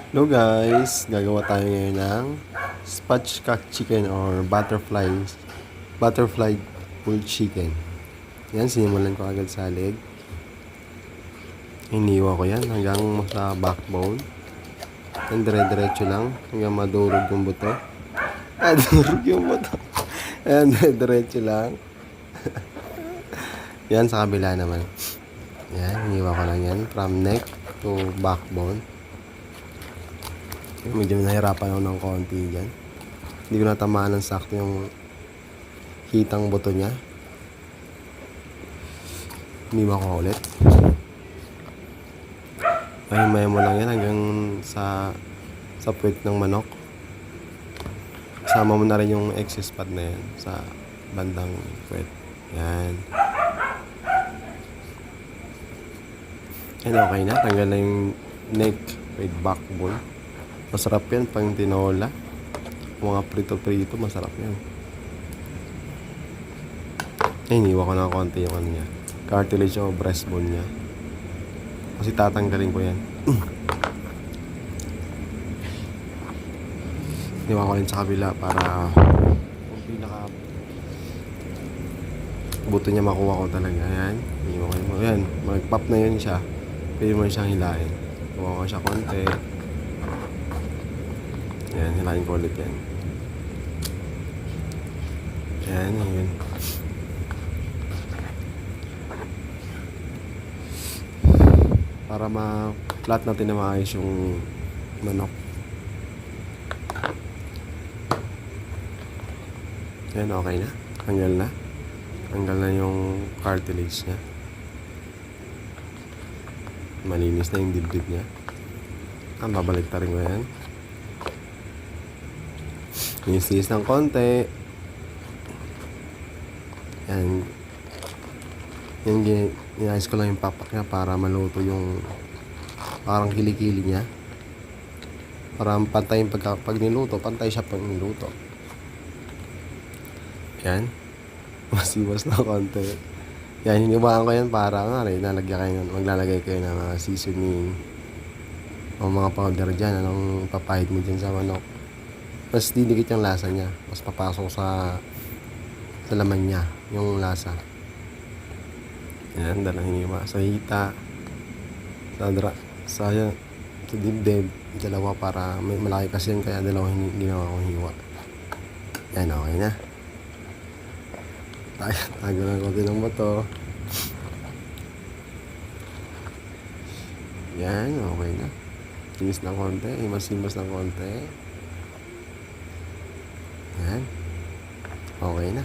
Hello guys, gagawa tayo ngayon ng spatchcock chicken or butterfly pulled chicken. Yan, sinimulan ko agad sa leg. Iniwa ko yan hanggang sa backbone. Yan, dire-diretso lang hanggang madurog yung buto. Durog yung buto. Yan, dire-diretso lang. Yan, sa kabila naman. Yan, iniwa ko lang yan from neck to backbone. Medyo nahirapan ako ng konti dyan. Hindi ko natamaan ng sakto yung hitang buto niya. Hindi ko ulit. May mo lang yan hanggang sa puwet ng manok. Sama mo na rin yung excess fat na yan sa bandang puwet. Yan. Yan, okay na. Tanggal na yung neck with backbone. Masarap yan pang tinola. Mga prito-prito, masarap yan. Iniwa ko na konti yung ano niya. Cartilage o breastbone niya. Kasi tatanggalin ko yan. Iniwa ko rin sa kabila para yung pinaka buto niya makuha ko talaga. Ayan. Iniwa ko yun. Ayan. Mag-pop na yun siya. Pwede mo siyang hilain. Kuha ko siya konti. Ayan. Hilain ko ulit yan. Ayan. Ayan. Para ma-flat natin na maayos yung manok. Yan, okay na. Tanggal na. Tanggal na yung cartilage niya. Malinis na yung dibdib niya. Babalik ta rin ko yan. Linis ng konti. Yan. Yan, inayos ko lang yung papak niya para maluto yung parang kilikili niya. Para pantay yung pag niluto, pantay siya pag niluto. Yan. Masiwas na konti. Yan, hiniwaan ko yan para nga rin maglalagay kayo ng mga seasoning o mga powder dyan. Anong papahid mo dyan sa manok. Mas didikit yung lasa niya. Mas papasok sa laman niya yung lasa. Yan, dalang hiniwa. Sa hita, sa dibdib, dalawa para may malaki kasi yan, kaya dalawang ginawa kong hiwa. Yan, okay na. Tago lang konti ng bato. Yan, okay na. Tinis ng konti, imas-imas ng konti. Yan. Okay na.